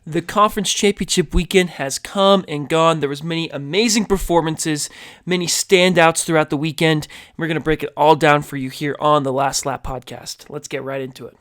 The conference championship weekend has come and gone. There was many amazing performances, many standouts throughout the weekend. We're going to break it all down for you here on the Last Lap podcast. Let's get right into it.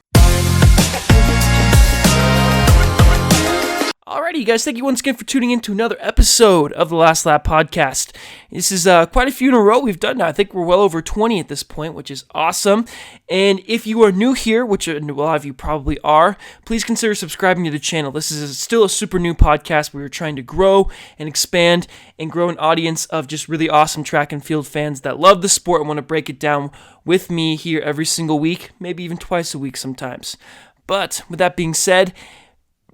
Alrighty, you guys, thank you once again for tuning in to another episode of the Last Lap podcast. This is quite a few in a row we've done now. I think we're well over 20 at this point, which is awesome. And if you are new here, which a lot of you probably are, please consider subscribing to the channel. This is still a super new podcast. We are trying to grow and expand and grow an audience of just really awesome track and field fans that love the sport and want to break it down with me here every single week, maybe even twice a week sometimes. But with that being said,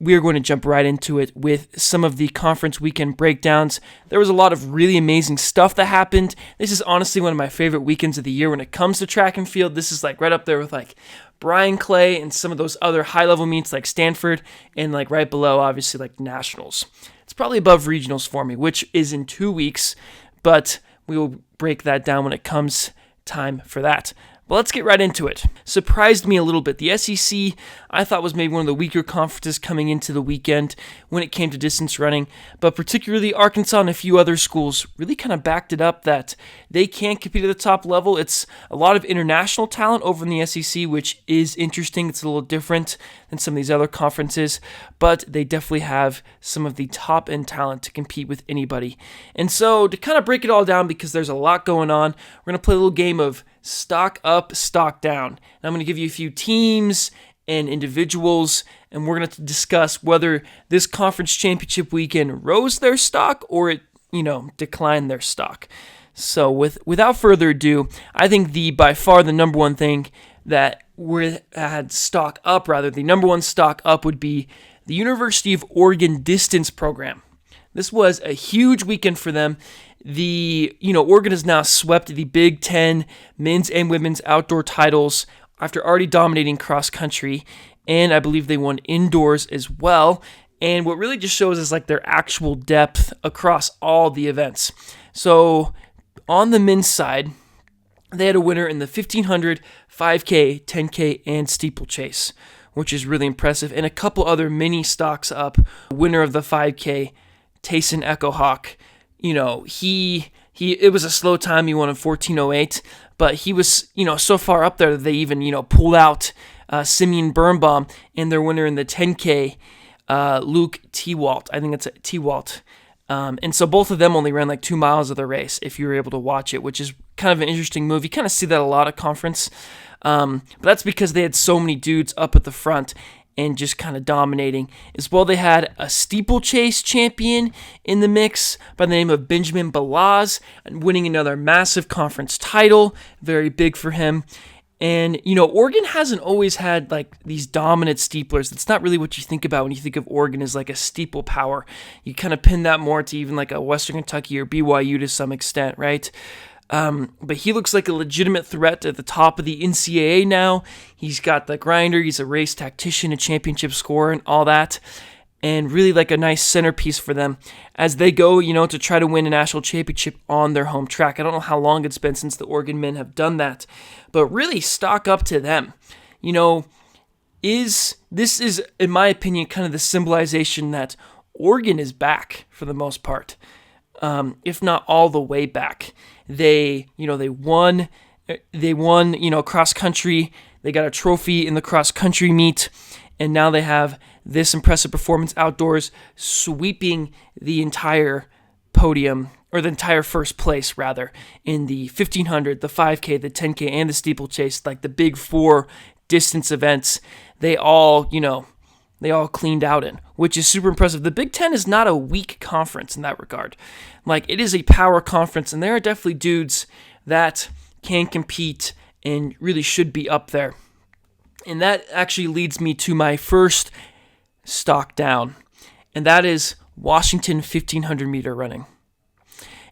we are going to jump right into it with some of the conference weekend breakdowns. There was a lot of really amazing stuff that happened. This is honestly one of my favorite weekends of the year when it comes to track and field. This is like right up there with like Bryan Clay and some of those other high-level meets like Stanford and like right below, obviously, like Nationals. It's probably above regionals for me, which is in 2 weeks, but we will break that down when it comes time for that. Well, let's get right into it. Surprised me a little bit. The SEC, I thought, was maybe one of the weaker conferences coming into the weekend when it came to distance running, but particularly Arkansas and a few other schools really kind of backed it up that they can compete at the top level. It's a lot of international talent over in the SEC, which is interesting. It's a little different than some of these other conferences, but they definitely have some of the top-end talent to compete with anybody. And so to kind of break it all down, because there's a lot going on, we're going to play a little game of stock up, stock down. And I'm going to give you a few teams and individuals, and we're going to discuss whether this conference championship weekend rose their stock or it, declined their stock. So without further ado, I think by far the number one thing that had stock up, the number one stock up would be the University of Oregon distance program. This was a huge weekend for them. Oregon has now swept the Big Ten men's and women's outdoor titles after already dominating cross country, and I believe they won indoors as well. And what really just shows is like their actual depth across all the events. So on the men's side, they had a winner in the 1500, 5K, 10K, and steeplechase, which is really impressive, and a couple other mini stocks up. Winner of the 5K, Tayson Echohawk. It was a slow time. He won in 14:08, but he was, so far up there that they even, pulled out Simeon Birnbaum and their winner in the 10K, Luke T-Walt. I think it's T-Walt. And so both of them only ran like 2 miles of the race if you were able to watch it, which is kind of an interesting move. You kind of see that a lot at conference. But that's because they had so many dudes up at the front and just kind of dominating. As well, they had a steeplechase champion in the mix by the name of Benjamin Balazs, winning another massive conference title. Very big for him. And, Oregon hasn't always had like these dominant steeplers. That's not really what you think about when you think of Oregon as like a steeple power. You kind of pin that more to even like a Western Kentucky or BYU to some extent, right? But he looks like a legitimate threat at the top of the NCAA now. He's got the grinder, he's a race tactician, a championship scorer, and all that. And really like a nice centerpiece for them as they go, to try to win a national championship on their home track. I don't know how long it's been since the Oregon men have done that, but really stock up to them. This is, in my opinion, kind of the symbolization that Oregon is back for the most part, if not all the way back. They won, cross country. They got a trophy in the cross country meet, and now they have this impressive performance outdoors, sweeping the entire podium, or the entire first place rather, in the 1500, the 5K, the 10K, and the steeplechase, like the big four distance events. They all cleaned out in, which is super impressive. The Big Ten is not a weak conference in that regard. Like, it is a power conference, and there are definitely dudes that can compete and really should be up there. And that actually leads me to my first stock down, and that is Washington 1500 meter running.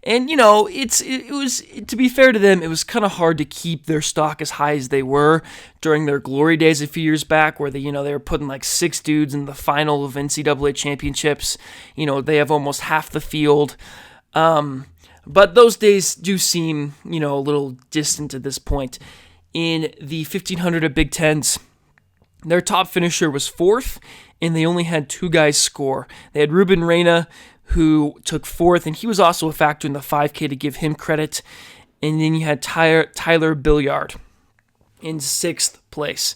And, it was, to be fair to them, it was kind of hard to keep their stock as high as they were during their glory days a few years back where they were putting like 6 dudes in the final of NCAA championships. They have almost half the field. But those days do seem, a little distant at this point. In the 1500 of Big Tens, Their top finisher was fourth, and they only had two guys score. They had Ruben Reyna, who took fourth, and he was also a factor in the 5K to give him credit. And then you had Tyler Billiard in sixth place.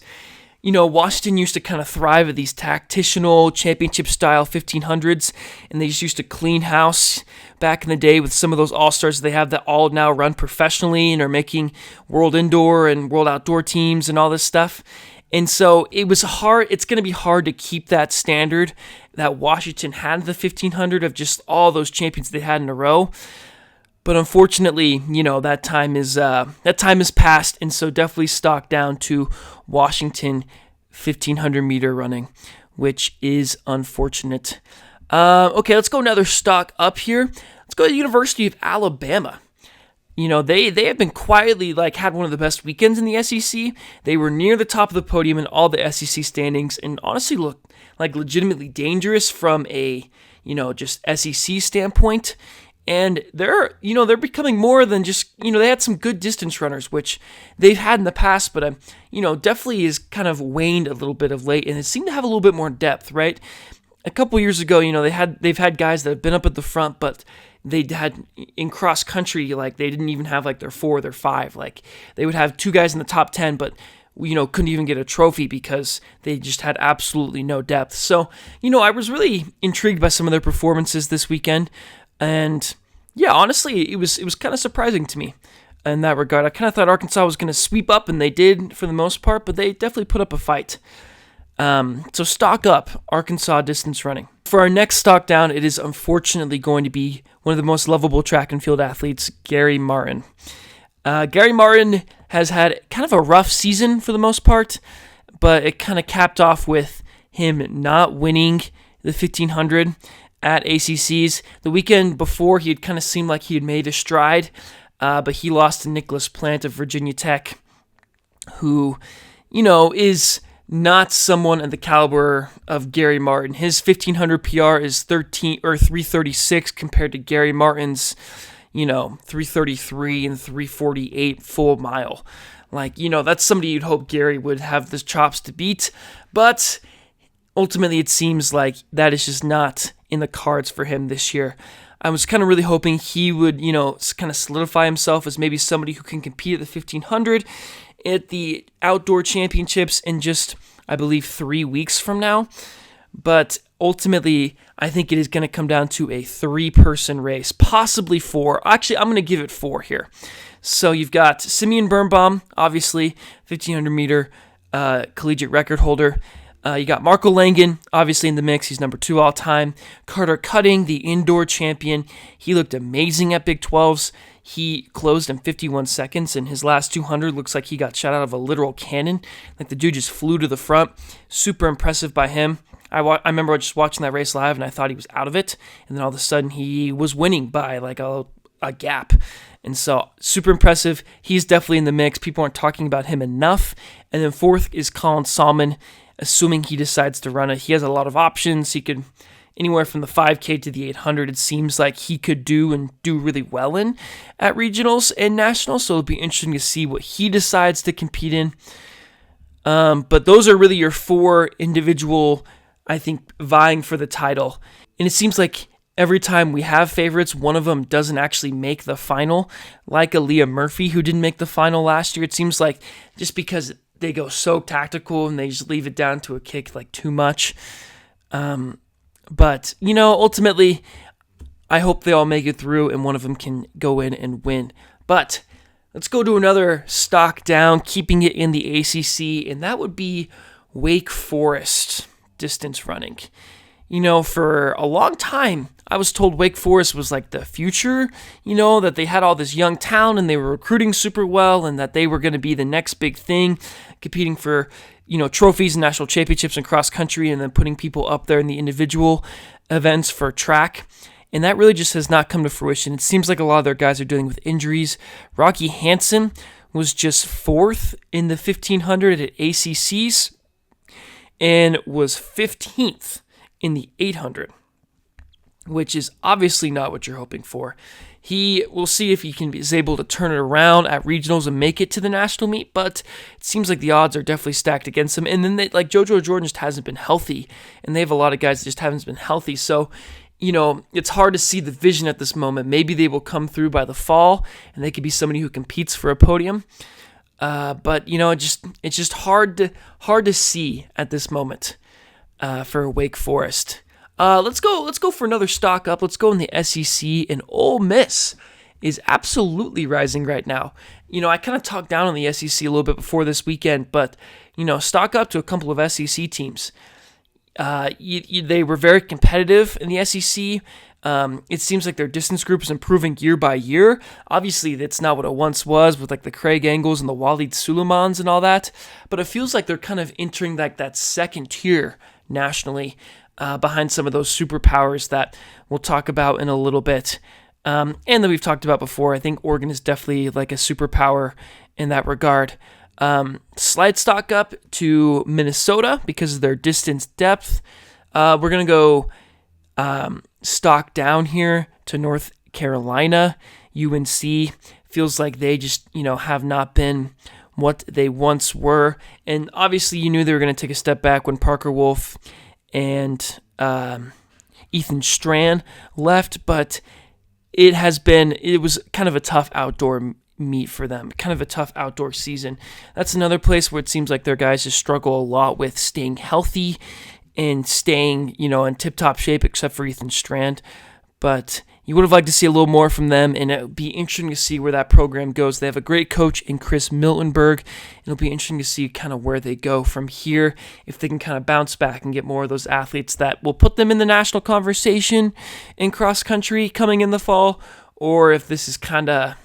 Washington used to kind of thrive at these tactitional championship-style 1500s, and they just used to clean house back in the day with some of those all-stars they have that all now run professionally and are making world indoor and world outdoor teams and all this stuff. And so it was hard. It's going to be hard to keep that standard that Washington had in the 1500 of just all those champions they had in a row. But unfortunately, that time is past, and so definitely stock down to Washington 1500 meter running, which is unfortunate. Okay, let's go another stock up here. Let's go to the University of Alabama. They have been quietly had one of the best weekends in the SEC. They were near the top of the podium in all the SEC standings, and honestly looked like legitimately dangerous from a just SEC standpoint. And they're becoming more than just, they had some good distance runners, which they've had in the past, but, definitely is kind of waned a little bit of late, and it seemed to have a little bit more depth, right? A couple years ago, they've had guys that have been up at the front, but they had in cross country, they didn't even have their 4 or their 5. They would have 2 guys in the top 10, but couldn't even get a trophy because they just had absolutely no depth. So, I was really intrigued by some of their performances this weekend. And yeah, honestly, it was kind of surprising to me in that regard. I kind of thought Arkansas was going to sweep up, and they did for the most part, but they definitely put up a fight. So stock up, Arkansas distance running. For our next stock down, it is unfortunately going to be one of the most lovable track and field athletes, Gary Martin. Gary Martin has had kind of a rough season for the most part, but it kind of capped off with him not winning the 1500 at ACCs. The weekend before, he had kind of seemed like he had made a stride, but he lost to Nicholas Plant of Virginia Tech, who, is not someone at the caliber of Gary Martin. His 1500 PR is 336 compared to Gary Martin's, 333 and 348 full mile. That's somebody you'd hope Gary would have the chops to beat, but ultimately it seems like that is just not in the cards for him this year. I was kind of really hoping he would, kind of solidify himself as maybe somebody who can compete at the 1500 at the outdoor championships in just, I believe, 3 weeks from now. But ultimately, I think it is going to come down to a 3-person race, possibly 4. Actually, I'm going to give it 4 here. So you've got Simeon Birnbaum, obviously, 1500 meter collegiate record holder. You got Marco Langen, obviously in the mix. He's number 2 all time. Carter Cutting, the indoor champion. He looked amazing at Big 12s. He closed in 51 seconds, and his last 200 looks like he got shot out of a literal cannon. The dude just flew to the front. Super impressive by him. I remember just watching that race live, and I thought he was out of it. And then all of a sudden, he was winning by a gap. And so, super impressive. He's definitely in the mix. People aren't talking about him enough. And then 4th is Colin Salmon, assuming he decides to run it. He has a lot of options. He could, anywhere from the 5K to the 800, it seems like he could do really well in at regionals and nationals. So it'll be interesting to see what he decides to compete in. But those are really your 4 individual, I think, vying for the title. And it seems like every time we have favorites, one of them doesn't actually make the final, like Aaliyah Murphy, who didn't make the final last year. It seems like just because they go so tactical and they just leave it down to a kick too much. But, ultimately, I hope they all make it through and one of them can go in and win. But let's go to another stock down, keeping it in the ACC, and that would be Wake Forest distance running. For a long time, I was told Wake Forest was the future, that they had all this young talent and they were recruiting super well and that they were going to be the next big thing, competing for, trophies and national championships and cross country and then putting people up there in the individual events for track. And that really just has not come to fruition. It seems like a lot of their guys are dealing with injuries. Rocky Hansen was just 4th in the 1500 at ACCs and was 15th in the 800, which is obviously not what you're hoping for. We'll see if he is able to turn it around at regionals and make it to the national meet, but it seems like the odds are definitely stacked against him. And then JoJo Jordan just hasn't been healthy, and they have a lot of guys that just haven't been healthy. So, it's hard to see the vision at this moment. Maybe they will come through by the fall, and they could be somebody who competes for a podium. But it's just hard to see at this moment for Wake Forest. Let's go for another stock up. Let's go in the SEC, and Ole Miss is absolutely rising right now. I kind of talked down on the SEC a little bit before this weekend, but stock up to a couple of SEC teams. They were very competitive in the SEC. It seems like their distance group is improving year by year. Obviously, that's not what it once was with the Craig Engels and the Walid Suleimans and all that, but it feels like they're kind of entering that second tier nationally behind some of those superpowers that we'll talk about in a little bit. And that we've talked about before. I think Oregon is definitely a superpower in that regard. Slide stock up to Minnesota because of their distance depth. We're going to go stock down here to North Carolina. UNC feels like they just, have not been what they once were. And obviously you knew they were going to take a step back when Parker Wolf and Ethan Strand left, but it was kind of a tough outdoor meet for them, kind of a tough outdoor season. That's another place where it seems like their guys just struggle a lot with staying healthy and staying, in tip-top shape, except for Ethan Strand. But you would have liked to see a little more from them, and it would be interesting to see where that program goes. They have a great coach in Chris Miltenberg. It'll be interesting to see kind of where they go from here, if they can kind of bounce back and get more of those athletes that will put them in the national conversation in cross-country coming in the fall, or if this is kind of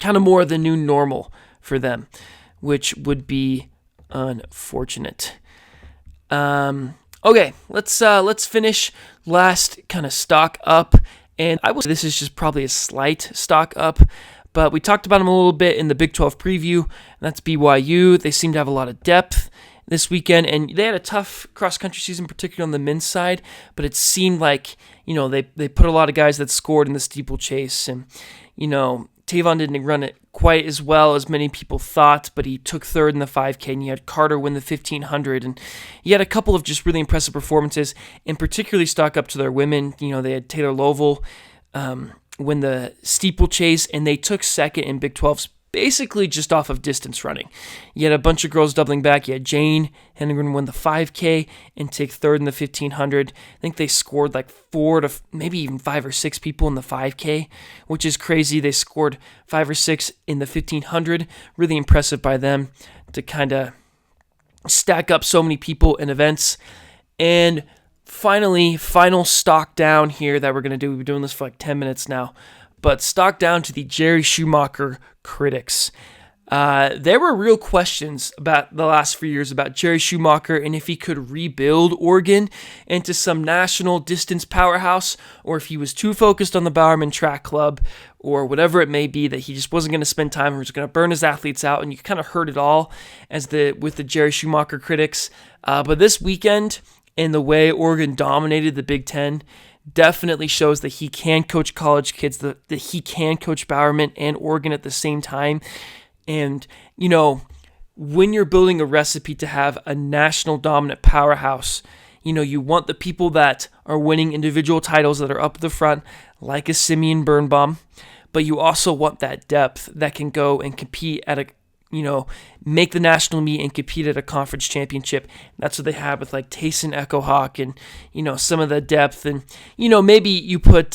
more of the new normal for them, which would be unfortunate. Okay, let's finish last kind of stock up, and I will say this is just probably a slight stock up, but we talked about them a little bit in the Big 12 preview, and that's BYU. They seem to have a lot of depth this weekend, and they had a tough cross-country season, particularly on the men's side, but it seemed like, they put a lot of guys that scored in the steeplechase, and, Tavon didn't run it quite as well as many people thought, but he took third in the 5K, and you had Carter win the 1500, and you had a couple of just really impressive performances, and particularly stock up to their women. They had Taylor Lovell win the steeplechase, and they took second in Big 12's basically just off of distance running. You had a bunch of girls doubling back. You had Jane Hedengren win the 5K and take third in the 1500. I think they scored 4 to maybe even 5 or 6 people in the 5K, which is crazy. They scored 5 or 6 in the 1500. Really impressive by them to kind of stack up so many people in events. And finally, final stock down here that we're going to do. We've been doing this for 10 minutes now. But stock down to the Jerry Schumacher critics. There were real questions about the last few years about Jerry Schumacher and if he could rebuild Oregon into some national distance powerhouse, or if he was too focused on the Bowerman Track Club, or whatever it may be, that he just wasn't going to spend time, or was going to burn his athletes out. And you kind of heard it all with the Jerry Schumacher critics. But this weekend, and the way Oregon dominated the Big Ten, definitely shows that he can coach college kids, that he can coach Bowerman and Oregon at the same time. And, when you're building a recipe to have a national dominant powerhouse, you want the people that are winning individual titles that are up at the front, like a Simeon Birnbaum, but you also want that depth that can go and compete at make the national meet and compete at a conference championship. That's what they have with Tayson Echohawk and, some of the depth. And, maybe you put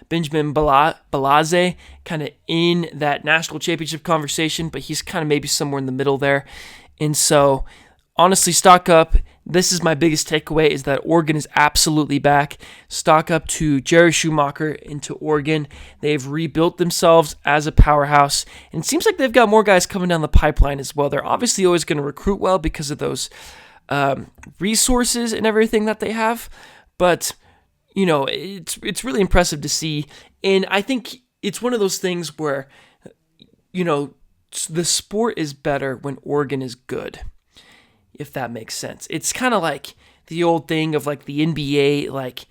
Benjamin Balazs kind of in that national championship conversation, but he's kind of maybe somewhere in the middle there. And so, honestly, stock up. This is my biggest takeaway, is that Oregon is absolutely back. Stock up to Jerry Schumacher into Oregon. They've rebuilt themselves as a powerhouse, and it seems like they've got more guys coming down the pipeline as well. They're obviously always going to recruit well because of those resources and everything that they have, but it's really impressive to see. And I think it's one of those things where the sport is better when Oregon is good, if that makes sense. It's kind of like the old thing of like the NBA, like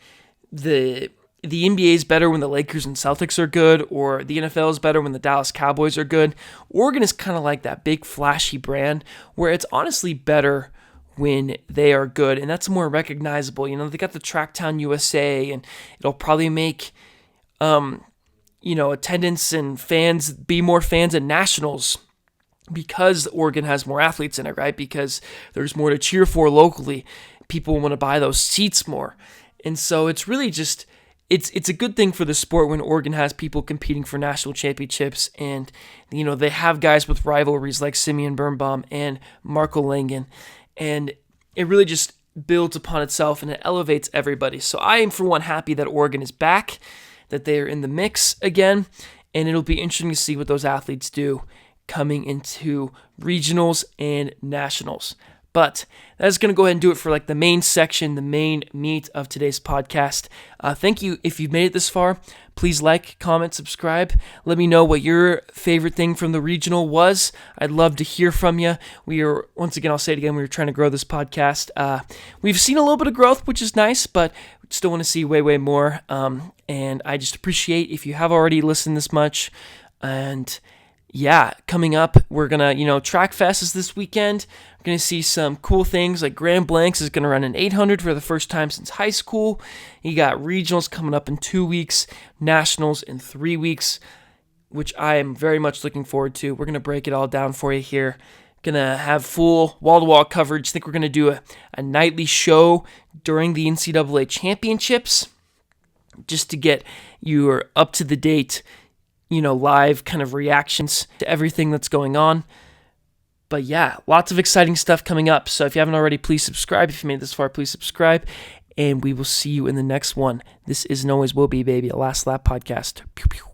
the NBA is better when the Lakers and Celtics are good, or the NFL is better when the Dallas Cowboys are good. Oregon is kind of like that big flashy brand where it's honestly better when they are good, and that's more recognizable. They got the Tracktown USA, and it'll probably make attendance and fans be more fans at nationals because Oregon has more athletes in it, right? Because there's more to cheer for locally. People want to buy those seats more. And so it's really just, it's a good thing for the sport when Oregon has people competing for national championships, and, they have guys with rivalries like Simeon Birnbaum and Marco Langen, and it really just builds upon itself and it elevates everybody. So I am, for one, happy that Oregon is back, that they are in the mix again, and it'll be interesting to see what those athletes do coming into regionals and nationals. But that's going to go ahead and do it for like the main section, the main meat of today's podcast. Thank you. If you've made it this far, please like, comment, subscribe. Let me know what your favorite thing from the regional was. I'd love to hear from you. Once again, I'll say it again, we were trying to grow this podcast. We've seen a little bit of growth, which is nice, but still want to see way, way more. And I just appreciate if you have already listened this much. And yeah, coming up, we're going to, Track Fest is this weekend. We're going to see some cool things like Grand Blancs is going to run an 800 for the first time since high school. You got regionals coming up in 2 weeks, nationals in 3 weeks, which I am very much looking forward to. We're going to break it all down for you here. Going to have full wall-to-wall coverage. I think we're going to do a nightly show during the NCAA championships just to get your up-to-the-date live kind of reactions to everything that's going on. But yeah, lots of exciting stuff coming up. So if you haven't already, please subscribe. If you made it this far, please subscribe. And we will see you in the next one. This is and always will be, baby, a Last Lap podcast. Pew, pew.